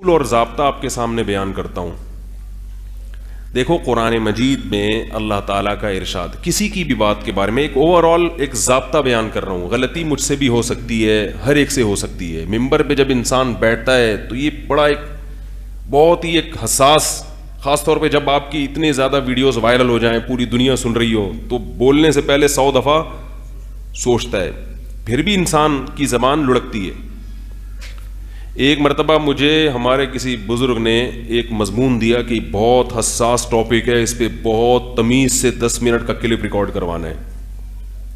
اصول اور ضابطہ آپ کے سامنے بیان کرتا ہوں. دیکھو قرآن مجید میں اللہ تعالیٰ کا ارشاد کسی کی بھی بات کے بارے میں ایک اوور آل ایک ضابطہ بیان کر رہا ہوں. غلطی مجھ سے بھی ہو سکتی ہے, ہر ایک سے ہو سکتی ہے. ممبر پہ جب انسان بیٹھتا ہے تو یہ بڑا ایک بہت ہی ایک حساس, خاص طور پہ جب آپ کی اتنے زیادہ ویڈیوز وائرل ہو جائیں, پوری دنیا سن رہی ہو, تو بولنے سے پہلے 100 دفعہ سوچتا ہے. پھر بھی انسان کی زبان لڑکتی ہے. ایک مرتبہ مجھے ہمارے کسی بزرگ نے ایک مضمون دیا کہ بہت حساس ٹاپک ہے, اس پہ بہت تمیز سے 10 منٹ کا کلپ ریکارڈ کروانا ہے.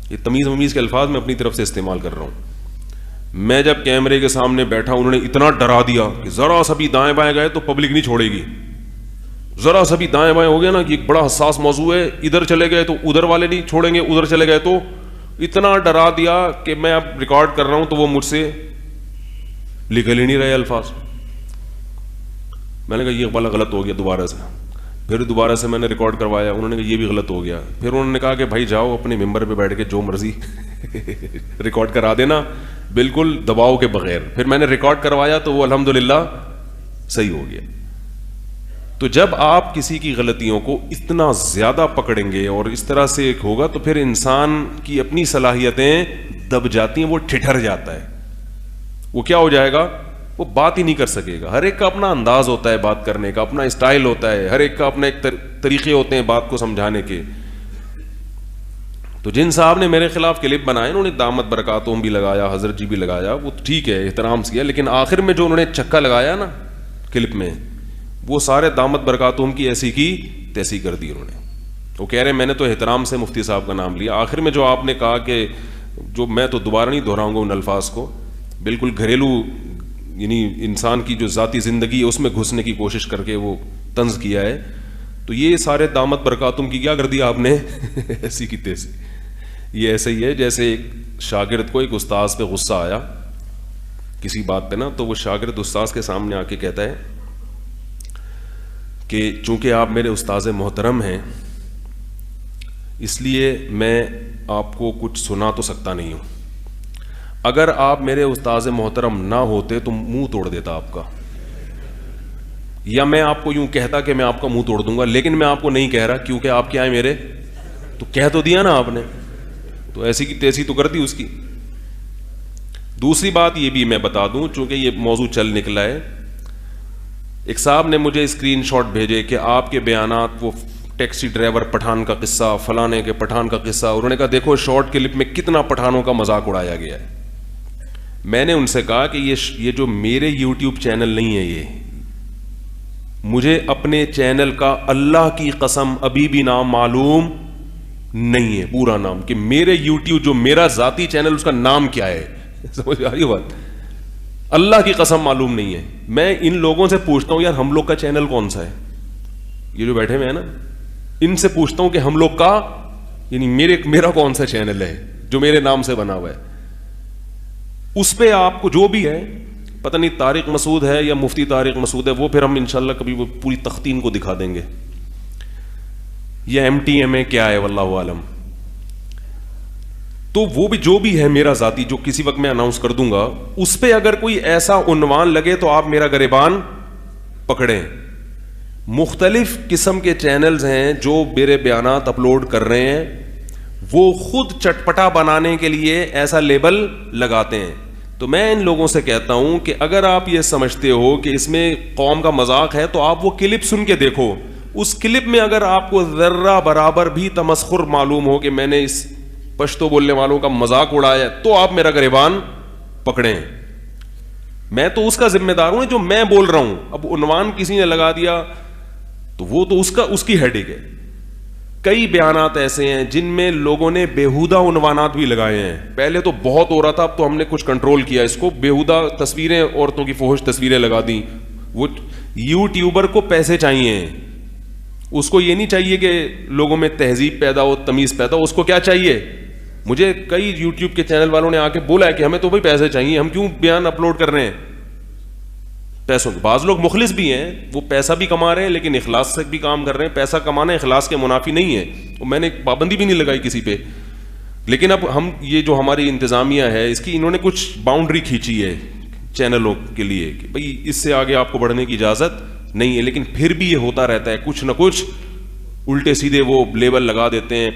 یہ تمیز کے الفاظ میں اپنی طرف سے استعمال کر رہا ہوں. میں جب کیمرے کے سامنے بیٹھا, انہوں نے اتنا ڈرا دیا کہ ذرا سا بھی دائیں بائیں گئے تو پبلک نہیں چھوڑے گی, ذرا سا بھی دائیں بائیں ہو گیا نا کہ ایک بڑا حساس موضوع ہے, ادھر چلے گئے تو ادھر والے نہیں چھوڑیں گے, ادھر چلے گئے تو, اتنا ڈرا دیا کہ میں اب ریکارڈ کر رہا ہوں تو وہ مجھ سے نکل ہی نہیں رہے الفاظ. میں نے کہا یہ والا غلط ہو گیا, دوبارہ سے. پھر دوبارہ سے میں نے ریکارڈ کروایا, انہوں نے کہا یہ بھی غلط ہو گیا. پھر انہوں نے کہا کہ بھائی جاؤ اپنے ممبر پہ بیٹھ کے جو مرضی ریکارڈ کرا دینا, بالکل دباؤ کے بغیر. پھر میں نے ریکارڈ کروایا تو وہ الحمدللہ صحیح ہو گیا. تو جب آپ کسی کی غلطیوں کو اتنا زیادہ پکڑیں گے اور اس طرح سے ایک ہوگا تو پھر انسان کی اپنی صلاحیتیں دب جاتی ہیں, وہ ٹھٹر جاتا ہے. وہ کیا ہو جائے گا, وہ بات ہی نہیں کر سکے گا. ہر ایک کا اپنا انداز ہوتا ہے بات کرنے کا, اپنا اسٹائل ہوتا ہے, ہر ایک کا اپنا ایک طریقے ہوتے ہیں بات کو سمجھانے کے. تو جن صاحب نے میرے خلاف کلپ بنائے, انہوں نے دامت برکاتہم بھی لگایا, حضرت جی بھی لگایا, وہ ٹھیک ہے احترام کیا, لیکن آخر میں جو انہوں نے چکا لگایا نا کلپ میں, وہ سارے دامت برکاتہم کی ایسی کی تیسی کر دی انہوں نے. وہ کہہ رہے ہیں میں نے تو احترام سے مفتی صاحب کا نام لیا, آخر میں جو آپ نے کہا کہ جو میں تو دوبارہ نہیں دہراؤں گا ان الفاظ کو, بالکل گھریلو یعنی انسان کی جو ذاتی زندگی ہے اس میں گھسنے کی کوشش کر کے وہ طنز کیا ہے. تو یہ سارے دامت برکاتہم کی کیا کر دیا آپ نے ایسی کی تیسی. یہ ایسے ہی ہے جیسے ایک شاگرد کو ایک استاذ پہ غصہ آیا کسی بات پہ نا, تو وہ شاگرد استاذ کے سامنے آ کے کہتا ہے کہ چونکہ آپ میرے استاذ محترم ہیں اس لیے میں آپ کو کچھ سنا تو سکتا نہیں ہوں, اگر آپ میرے استاذ محترم نہ ہوتے تو منہ توڑ دیتا آپ کا, یا میں آپ کو یوں کہتا کہ میں آپ کا منہ توڑ دوں گا, لیکن میں آپ کو نہیں کہہ رہا کیونکہ آپ کیا ہے میرے, تو کہہ تو دیا نا آپ نے, تو ایسی کی تیسی تو کر دی اس کی. دوسری بات یہ بھی میں بتا دوں چونکہ یہ موضوع چل نکلا ہے, ایک صاحب نے مجھے اسکرین شاٹ بھیجے کہ آپ کے بیانات, وہ ٹیکسی ڈرائیور پٹھان کا قصہ, فلانے کے پٹھان کا قصہ, انہوں نے کہا دیکھو شارٹ کلپ میں کتنا پٹھانوں کا مذاق اڑایا گیا ہے. میں نے ان سے کہا کہ یہ جو میرے یوٹیوب چینل نہیں ہے, یہ مجھے اپنے چینل کا اللہ کی قسم ابھی بھی نام معلوم نہیں ہے, پورا نام, کہ میرے یوٹیوب جو میرا ذاتی چینل اس کا نام کیا ہے. سمجھ آ رہی بات, اللہ کی قسم معلوم نہیں ہے. میں ان لوگوں سے پوچھتا ہوں یار ہم لوگ کا چینل کون سا ہے, یہ جو بیٹھے ہوئے ہیں نا, ان سے پوچھتا ہوں کہ ہم لوگ کا یعنی میرا کون سا چینل ہے جو میرے نام سے بنا ہوا ہے. اس پہ آپ کو جو بھی ہے, پتہ نہیں طارق مسعود ہے یا مفتی طارق مسعود ہے, وہ پھر ہم انشاءاللہ کبھی وہ پوری تختین کو دکھا دیں گے, یہ MTMA کیا ہے واللہ عالم. تو وہ بھی جو بھی ہے میرا ذاتی, جو کسی وقت میں اناؤنس کر دوں گا, اس پہ اگر کوئی ایسا عنوان لگے تو آپ میرا گریبان پکڑیں. مختلف قسم کے چینلز ہیں جو میرے بیانات اپلوڈ کر رہے ہیں, وہ خود چٹپٹا بنانے کے لیے ایسا لیبل لگاتے ہیں. تو میں ان لوگوں سے کہتا ہوں کہ اگر آپ یہ سمجھتے ہو کہ اس میں قوم کا مذاق ہے تو آپ وہ کلپ سن کے دیکھو. اس کلپ میں اگر آپ کو ذرہ برابر بھی تمسخر معلوم ہو کہ میں نے اس پشتو بولنے والوں کا مذاق اڑایا, تو آپ میرا گریبان پکڑیں. میں تو اس کا ذمہ دار ہوں جو میں بول رہا ہوں. اب عنوان کسی نے لگا دیا تو وہ تو اس کی ہیڈک ہے. کئی بیانات ایسے ہیں جن میں لوگوں نے بیہودہ عنوانات بھی لگائے ہیں. پہلے تو بہت ہو رہا تھا, اب تو ہم نے کچھ کنٹرول کیا اس کو. بیہودہ تصویریں, عورتوں کی فحش تصویریں لگا دیں. وہ یوٹیوبر کو پیسے چاہیے, اس کو یہ نہیں چاہیے کہ لوگوں میں تہذیب پیدا ہو, تمیز پیدا ہو. اس کو کیا چاہیے, مجھے کئی یوٹیوب کے چینل والوں نے آ کے بولا ہے کہ ہمیں تو بھائی پیسے چاہیے, ہم کیوں بیان اپلوڈ کر رہے ہیں پیسوں کے. بعض لوگ مخلص بھی ہیں, وہ پیسہ بھی کما رہے ہیں لیکن اخلاص سے بھی کام کر رہے ہیں. پیسہ کمانا اخلاص کے منافی نہیں ہے, میں نے پابندی بھی نہیں لگائی کسی پہ. لیکن اب ہم یہ جو ہماری انتظامیہ ہے اس کی انہوں نے کچھ باؤنڈری کھینچی ہے چینلوں کے لیے کہ بھئی اس سے آگے آپ کو بڑھنے کی اجازت نہیں ہے, لیکن پھر بھی یہ ہوتا رہتا ہے, کچھ نہ کچھ الٹے سیدھے وہ لیبل لگا دیتے ہیں,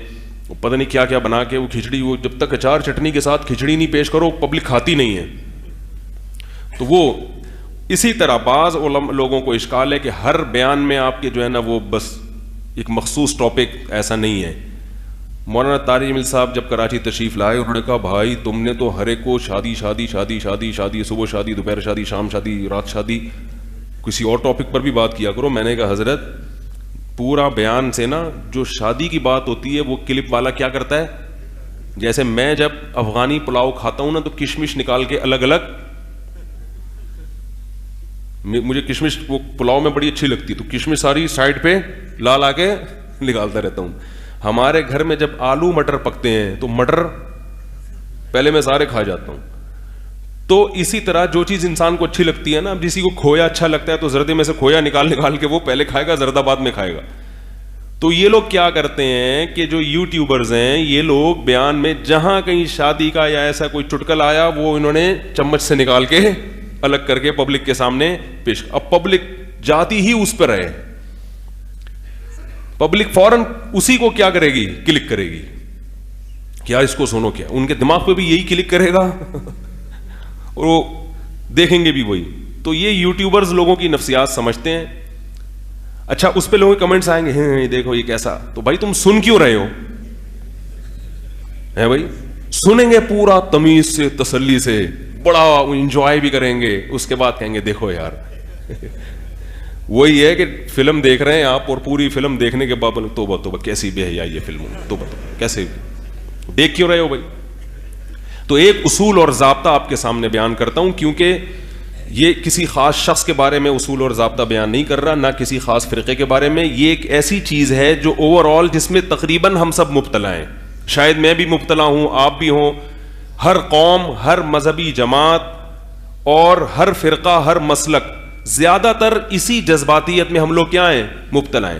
پتہ نہیں کیا کیا بنا کے وہ کھچڑی, وہ جب تک اچار چٹنی کے ساتھ کھچڑی نہیں پیش کرو پبلک کھاتی نہیں ہے. تو وہ اسی طرح بعض لوگوں کو اشکال ہے کہ ہر بیان میں آپ کے جو ہے نا وہ بس ایک مخصوص ٹاپک, ایسا نہیں ہے. مولانا طارق جمیل صاحب جب کراچی تشریف لائے انہوں نے کہا بھائی تم نے تو ہر ایک کو شادی شادی شادی شادی شادی, صبح شادی, دوپہر شادی, شام شادی, رات شادی, کسی اور ٹاپک پر بھی بات کیا کرو. میں نے کہا حضرت پورا بیان سے نا جو شادی کی بات ہوتی ہے وہ کلپ والا کیا کرتا ہے, جیسے میں جب افغانی پلاؤ کھاتا ہوں نا تو کشمش نکال کے الگ الگ, مجھے کشمش وہ پلاؤ میں بڑی اچھی لگتی ہے تو کشمش ساری سائڈ پہ لا کے نکالتا رہتا ہوں. ہمارے گھر میں جب آلو مٹر پکتے ہیں تو مٹر پہلے میں سارے کھا جاتا ہوں. تو اسی طرح جو چیز انسان کو اچھی لگتی ہے نا, اب کسی کو کھویا اچھا لگتا ہے تو زردے میں سے کھویا نکال کے وہ پہلے کھائے گا, زردہ بعد میں کھائے گا. تو یہ لوگ کیا کرتے ہیں کہ جو یوٹیوبرز ہیں یہ لوگ بیان میں جہاں کہیں شادی کا یا ایسا کوئی چٹکل آیا وہ انہوں نے چمچ سے نکال کے الگ کر کے پبلک کے سامنے پیش. اب پبلک جاتی ہی اس پر ہے, پبلک فوراً اسی کو کیا کرے گی, کلک کرے گی, کیا اس کو سنو, کیا ان کے دماغ پہ بھی یہی کلک کرے گا اور وہ دیکھیں گے بھی وہی. تو یہ یوٹیوبرز لوگوں کی نفسیات سمجھتے ہیں. اچھا اس پہ لوگوں کے کمنٹس آئیں گے دیکھو یہ کیسا, تو بھائی تم سن کیوں رہے ہو, ہے بھائی سنیں گے پورا تمیز سے تسلی سے, بڑا انجوائے بھی کریں گے, اس کے بعد کہیں گے دیکھو یار وہی ہے کہ فلم دیکھ رہے ہیں آپ اور پوری فلم دیکھنے کے بعد توبہ کیسی بے حیائی یہ فلم, توبہ کیسے دیکھ کیوں رہے ہو بھائی. تو ایک اصول اور ضابطہ آپ کے سامنے بیان کرتا ہوں, کیونکہ یہ کسی خاص شخص کے بارے میں اصول اور ضابطہ بیان نہیں کر رہا, نہ کسی خاص فرقے کے بارے میں. یہ ایک ایسی چیز ہے جو اوور آل جس میں تقریباً ہم سب مبتلا ہیں, شاید میں بھی مبتلا ہوں, آپ بھی ہوں. ہر قوم, ہر مذہبی جماعت اور ہر فرقہ, ہر مسلک, زیادہ تر اسی جذباتیت میں ہم لوگ کیا ہیں, مبتلا ہیں.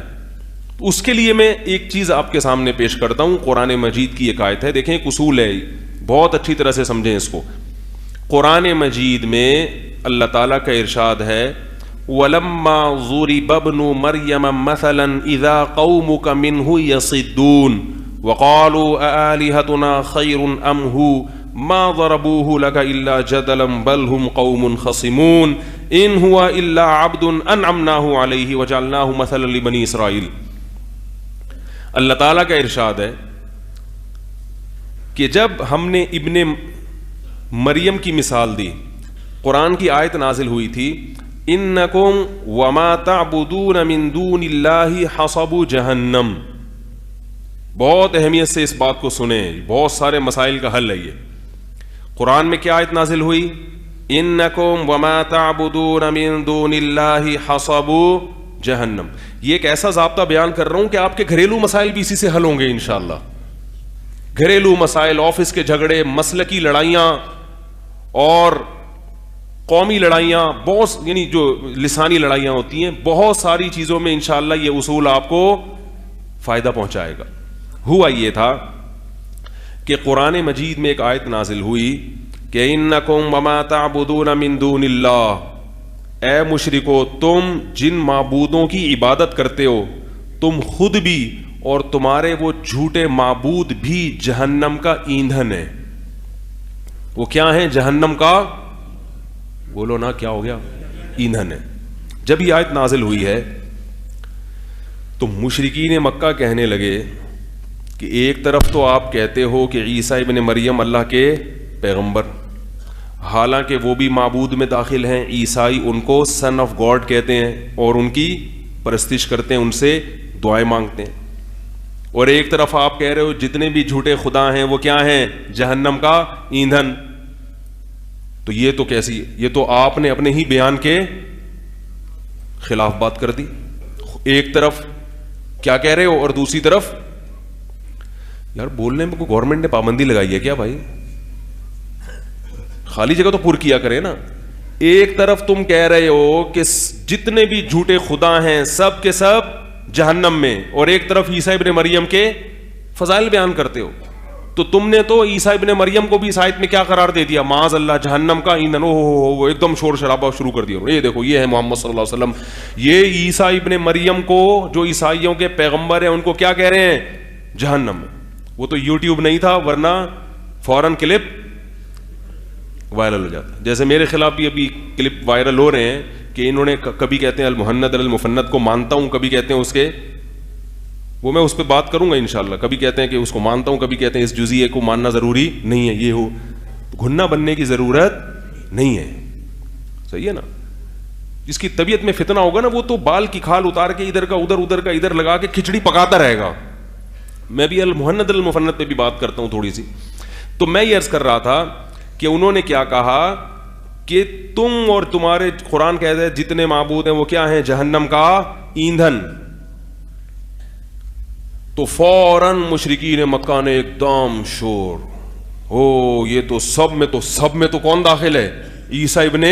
اس کے لیے میں ایک چیز آپ کے سامنے پیش کرتا ہوں. قرآن مجید کی ایک آیت ہے, دیکھیں ایک اصول ہے, بہت اچھی طرح سے سمجھیں اس کو. قرآن مجید میں اللہ تعالیٰ کا ارشاد ہے وَلَمَّا ضُرِبَ ابْنُ مَرْيَمَ مَثَلًا إِذَا قَوْمُكَ مِنْهُ يَصِدُّونَ وَقَالُوا أَآلِهَتُنَا خَيْرٌ أَمْ هُوَ مَا ضَرَبُوهُ لَكَ إِلَّا جَدَلًا بَلْ هُمْ قَوْمٌ خَصِمُونَ إِنْ هُوَ إِلَّا عَبْدٌ أَنْعَمْنَاهُ عَلَيْهِ وَجَعَلْنَاهُ مَثَلًا لِبَنِي إِسْرَائِيلَ. اللہ تعالیٰ کا ارشاد ہے کہ جب ہم نے ابن مریم کی مثال دی, قرآن کی آیت نازل ہوئی تھی انکم وما تعبدون من دون اللہ حصب جہنم. بہت اہمیت سے اس بات کو سنیں, بہت سارے مسائل کا حل ہے یہ. قرآن میں کیا آیت نازل ہوئی, انکم وما تعبدون من دون اللہ حصب جہنم. یہ ایک ایسا ضابطہ بیان کر رہا ہوں کہ آپ کے گھریلو مسائل بھی اسی سے حل ہوں گے انشاءاللہ. گھریلو مسائل, آفس کے جھگڑے, مسلکی لڑائیاں اور قومی لڑائیاں, بہت یعنی جو لسانی لڑائیاں ہوتی ہیں, بہت ساری چیزوں میں انشاءاللہ یہ اصول آپ کو فائدہ پہنچائے گا. ہوا یہ تھا کہ قرآن مجید میں ایک آیت نازل ہوئی کہ انکم وما تعبدون من دون اللہ, اے مشرکو تم جن معبودوں کی عبادت کرتے ہو تم خود بھی اور تمہارے وہ جھوٹے معبود بھی جہنم کا ایندھن ہے. وہ کیا ہیں, جہنم کا, بولو نا کیا ہو گیا, ایندھن ہے. جب یہ آیت نازل ہوئی ہے تو مشرکین مکہ کہنے لگے کہ ایک طرف تو آپ کہتے ہو کہ عیسیٰ ابن مریم اللہ کے پیغمبر, حالانکہ وہ بھی معبود میں داخل ہیں, عیسائی ان کو سن آف گاڈ کہتے ہیں اور ان کی پرستش کرتے ہیں, ان سے دعائیں مانگتے ہیں. اور ایک طرف آپ کہہ رہے ہو جتنے بھی جھوٹے خدا ہیں وہ کیا ہیں, جہنم کا ایندھن. تو یہ تو کیسی, یہ تو آپ نے اپنے ہی بیان کے خلاف بات کر دی. ایک طرف کیا کہہ رہے ہو اور دوسری طرف, یار بولنے میں کوئی گورنمنٹ نے پابندی لگائی ہے کیا بھائی, خالی جگہ تو پر کیا کرے نا. ایک طرف تم کہہ رہے ہو کہ جتنے بھی جھوٹے خدا ہیں سب کے سب جہنم میں, اور ایک طرف عیسیٰ ابن مریم کے فضائل بیان کرتے ہو. تو تم نے تو عیسیٰ ابن مریم کو بھی اس آیت میں کیا قرار دے دیا؟ معاذ اللہ، جہنم کا ایندھن. وہ ایک دم شور شرابہ شروع کر دیا. یہ دیکھو، یہ ہے محمد صلی اللہ علیہ وسلم. یہ عیسیٰ ابن مریم کو، جو عیسائیوں کے پیغمبر ہیں، ان کو کیا کہہ رہے ہیں؟ جہنم. وہ تو یوٹیوب نہیں تھا، ورنہ فوراً کلپ وائرل ہو جاتا. جیسے میرے خلاف بھی ابھی کلپ وائرل ہو رہے ہیں کہ انہوں نے کبھی کہتے ہیں المحند المفند کو مانتا ہوں، کبھی کہتے ہیں اس کے، وہ میں اس پہ بات کروں گا انشاءاللہ. کبھی کہتے ہیں کہ اس کو مانتا ہوں، کبھی کہتے ہیں اس جزئیے کو ماننا ضروری نہیں ہے. یہ ہو گھننا بننے کی ضرورت نہیں ہے. صحیح ہے نا؟ جس کی طبیعت میں فتنہ ہوگا نا، وہ تو بال کی کھال اتار کے ادھر کا ادھر، ادھر کا ادھر لگا کے کھچڑی پکاتا رہے گا. میں بھی المحند المفند پہ بھی بات کرتا ہوں تھوڑی سی. تو میں یہ عرض کر رہا تھا کہ انہوں نے کیا کہا کہ تم اور تمہارے قرآن کہتے ہیں جتنے معبود ہیں وہ کیا ہیں؟ جہنم کا ایندھن. تو فوراً مشرکین مکہ نے ایک دم شور، یہ تو سب میں تو کون داخل ہے؟ عیسیٰ ابن،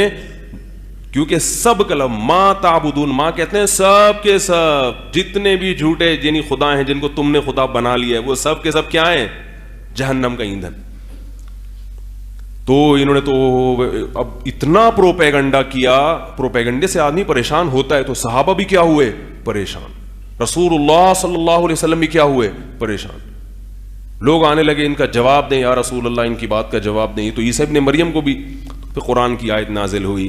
کیونکہ سب کلم ما تعبدون، ماں کہتے ہیں سب کے سب جتنے بھی جھوٹے یعنی خدا ہیں جن کو تم نے خدا بنا لیا ہے، وہ سب کے سب کیا ہیں؟ جہنم کا ایندھن. تو انہوں نے تو اب اتنا پروپیگنڈا کیا. پروپیگنڈے سے آدمی پریشان ہوتا ہے، تو صحابہ بھی کیا ہوئے؟ پریشان. رسول اللہ صلی اللہ علیہ وسلم بھی کیا ہوئے؟ پریشان. لوگ آنے لگے ان کا جواب دیں یا رسول اللہ، ان کی بات کا جواب دیں. تو عیسیٰ ابن مریم کو بھی پھر قرآن کی آیت نازل ہوئی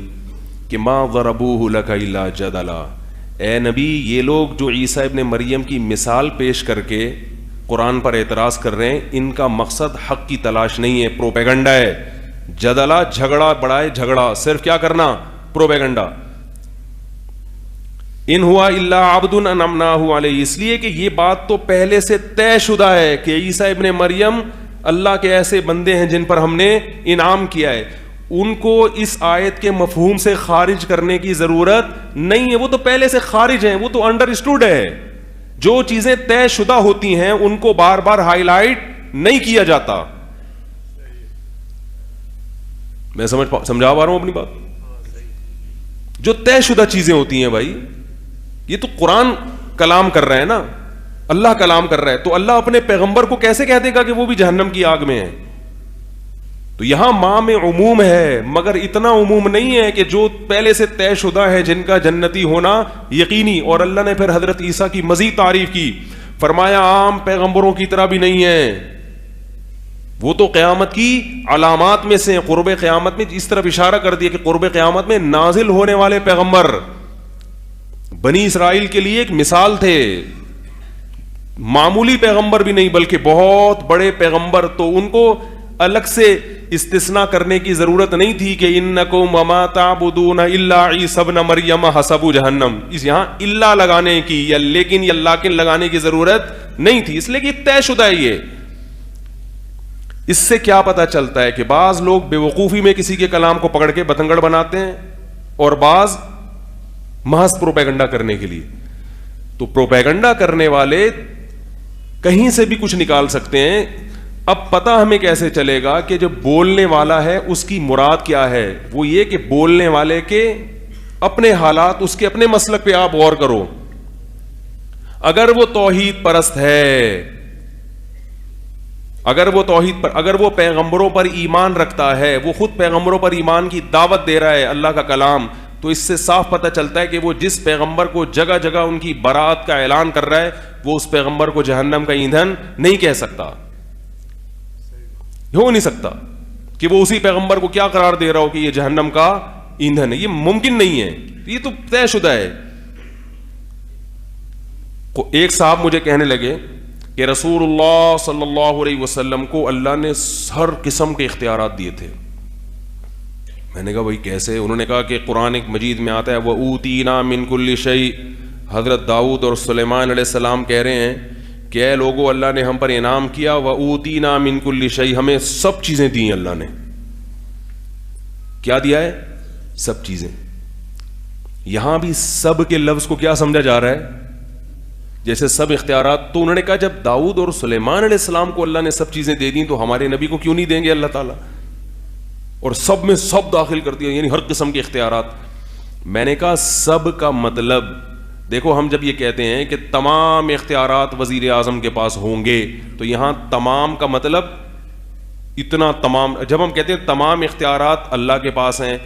کہ ما ضربوہ لک الا جدلا. اے نبی، یہ لوگ جو عیسیٰ ابن مریم کی مثال پیش کر کے قرآن پر اعتراض کر رہے ہیں، ان کا مقصد حق کی تلاش نہیں ہے، پروپیگنڈا ہے. جدلا جھگڑا بڑھائے، جھگڑا صرف کیا کرنا؟ پروپیگنڈا. ان ہوا الا عبد انعمناہ علیہ، اس لیے کہ یہ بات تو پہلے سے طے شدہ ہے کہ عیسیٰ ابن مریم اللہ کے ایسے بندے ہیں جن پر ہم نے انعام کیا ہے. ان کو اس آیت کے مفہوم سے خارج کرنے کی ضرورت نہیں ہے، وہ تو پہلے سے خارج ہیں، وہ تو انڈرسٹوڈ ہے. جو چیزیں طے شدہ ہوتی ہیں ان کو بار بار ہائی لائٹ نہیں کیا جاتا. میں سمجھا پا رہا ہوں اپنی بات؟ جو طے شدہ چیزیں ہوتی ہیں بھائی، یہ تو قرآن کلام کر رہا ہے نا، اللہ کلام کر رہا ہے، تو اللہ اپنے پیغمبر کو کیسے کہہ دے گا کہ وہ بھی جہنم کی آگ میں ہے؟ تو یہاں ماں میں عموم ہے، مگر اتنا عموم نہیں ہے کہ جو پہلے سے طے شدہ ہے جن کا جنتی ہونا یقینی. اور اللہ نے پھر حضرت عیسیٰ کی مزید تعریف کی، فرمایا عام پیغمبروں کی طرح بھی نہیں ہے، وہ تو قیامت کی علامات میں سے، قرب قیامت میں اس طرف اشارہ کر دیا کہ قرب قیامت میں نازل ہونے والے پیغمبر بنی اسرائیل کے لیے ایک مثال تھے. معمولی پیغمبر بھی نہیں بلکہ بہت بڑے پیغمبر. تو ان کو الگ سے استثناء کرنے کی ضرورت نہیں تھی کہ انکم وما تعبدون الا عیسی ابن مریم حسب جہنم. اس یہاں الا لگانے کی یا لیکن یا لاکن لگانے کی ضرورت نہیں تھی، اس لیے کہ طے شدہ ہے یہ. اس سے کیا پتہ چلتا ہے کہ بعض لوگ بے وقوفی میں کسی کے کلام کو پکڑ کے بتنگڑ بناتے ہیں اور بعض محض پروپیگنڈا کرنے کے لیے. تو پروپیگنڈا کرنے والے کہیں سے بھی کچھ نکال سکتے ہیں. اب پتہ ہمیں کیسے چلے گا کہ جو بولنے والا ہے اس کی مراد کیا ہے؟ وہ یہ کہ بولنے والے کے اپنے حالات، اس کے اپنے مسلک پہ آپ غور کرو. اگر وہ توحید پرست ہے، اگر وہ پیغمبروں پر ایمان رکھتا ہے، وہ خود پیغمبروں پر ایمان کی دعوت دے رہا ہے اللہ کا کلام، تو اس سے صاف پتہ چلتا ہے کہ وہ جس پیغمبر کو جگہ جگہ ان کی برات کا اعلان کر رہا ہے، وہ اس پیغمبر کو جہنم کا ایندھن نہیں کہہ سکتا. ہو نہیں سکتا کہ وہ اسی پیغمبر کو کیا قرار دے رہا ہو کہ یہ جہنم کا ایندھن ہے. یہ ممکن نہیں ہے، یہ تو طے شدہ ہے. ایک صاحب مجھے کہنے لگے کہ رسول اللہ صلی اللہ علیہ وسلم کو اللہ نے ہر قسم کے اختیارات دیے تھے. میں نے کہا بھائی کیسے؟ انہوں نے کہا کہ قرآن مجید میں آتا ہے وَأُوتِينَا مِن كُلِّ شَيْءٍ. حضرت داؤد اور سلیمان علیہ السلام کہہ رہے ہیں کہ اے لوگو، اللہ نے ہم پر انعام کیا، وَأُوتِينَا مِن كُلِّ شَيْءٍ، ہمیں سب چیزیں دی ہیں. اللہ نے کیا دیا ہے؟ سب چیزیں. یہاں بھی سب کے لفظ کو کیا سمجھا جا رہا ہے؟ جیسے سب اختیارات. تو انہوں نے کہا جب داؤد اور سلیمان علیہ السلام کو اللہ نے سب چیزیں دے دیں تو ہمارے نبی کو کیوں نہیں دیں گے اللہ تعالیٰ؟ اور سب میں سب داخل کر دیا، یعنی ہر قسم کے اختیارات. میں نے کہا سب کا مطلب دیکھو، ہم جب یہ کہتے ہیں کہ تمام اختیارات وزیر اعظم کے پاس ہوں گے، تو یہاں تمام کا مطلب اتنا تمام. جب ہم کہتے ہیں تمام اختیارات اللہ کے پاس ہیں,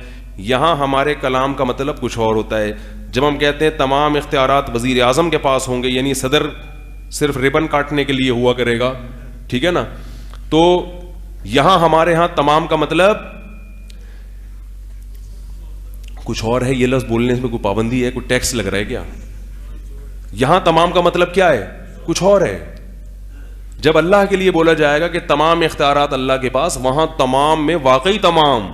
یہاں ہمارے کلام کا مطلب کچھ اور ہوتا ہے. جب ہم کہتے ہیں تمام اختیارات وزیر اعظم کے پاس ہوں گے, یعنی صدر صرف ربن کاٹنے کے لیے ہوا کرے گا, ٹھیک ہے نا. تو یہاں ہمارے ہاں تمام کا مطلب کچھ اور ہے. یہ لفظ بولنے میں کوئی پابندی ہے, کوئی ٹیکس لگ رہا ہے کیا؟ یہاں تمام کا مطلب کیا ہے؟ کچھ اور ہے. جب اللہ کے لیے بولا جائے گا کہ تمام اختیارات اللہ کے پاس, وہاں تمام میں واقعی تمام.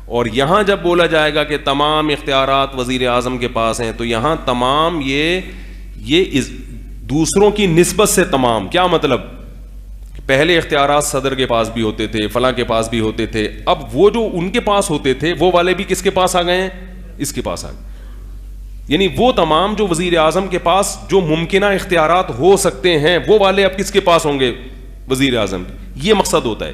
اور یہاں جب بولا جائے گا کہ تمام اختیارات وزیر اعظم کے پاس ہیں, تو یہاں تمام یہ دوسروں کی نسبت سے تمام. کیا مطلب؟ پہلے اختیارات صدر کے پاس بھی ہوتے تھے, فلاں کے پاس بھی ہوتے تھے, اب وہ جو ان کے پاس ہوتے تھے وہ والے بھی کس کے پاس آ گئے ہیں؟ اس کے پاس آ گئے. یعنی وہ تمام جو وزیر اعظم کے پاس جو ممکنہ اختیارات ہو سکتے ہیں, وہ والے اب کس کے پاس ہوں گے؟ وزیر اعظم. یہ مقصد ہوتا ہے.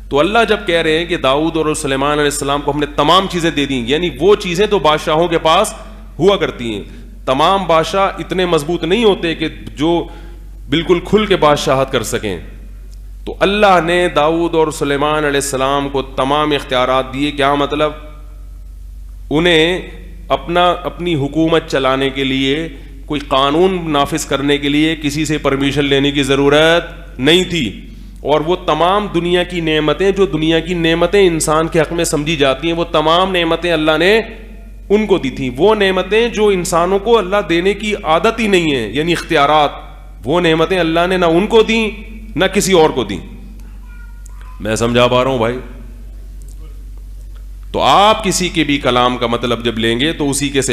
تو اللہ جب کہہ رہے ہیں کہ داؤد اور سلیمان علیہ السلام کو ہم نے تمام چیزیں دے دیں, یعنی وہ چیزیں تو بادشاہوں کے پاس ہوا کرتی ہیں. تمام بادشاہ اتنے مضبوط نہیں ہوتے کہ جو بالکل کھل کے بادشاہت کر سکیں. تو اللہ نے داؤد اور سلیمان علیہ السلام کو تمام اختیارات دیے. کیا مطلب؟ انہیں اپنی حکومت چلانے کے لیے, کوئی قانون نافذ کرنے کے لیے کسی سے پرمیشن لینے کی ضرورت نہیں تھی. اور وہ تمام دنیا کی نعمتیں, جو دنیا کی نعمتیں انسان کے حق میں سمجھی جاتی ہیں, وہ تمام نعمتیں اللہ نے ان کو دی تھیں. وہ نعمتیں جو انسانوں کو اللہ دینے کی عادت ہی نہیں ہے, یعنی اختیارات, وہ نعمتیں اللہ نے نہ ان کو دیں نہ کسی اور کو دیں. میں سمجھا پا رہا ہوں بھائی؟ تو آپ کسی کے بھی کلام کا مطلب جب لیں گے تو اسی کے سے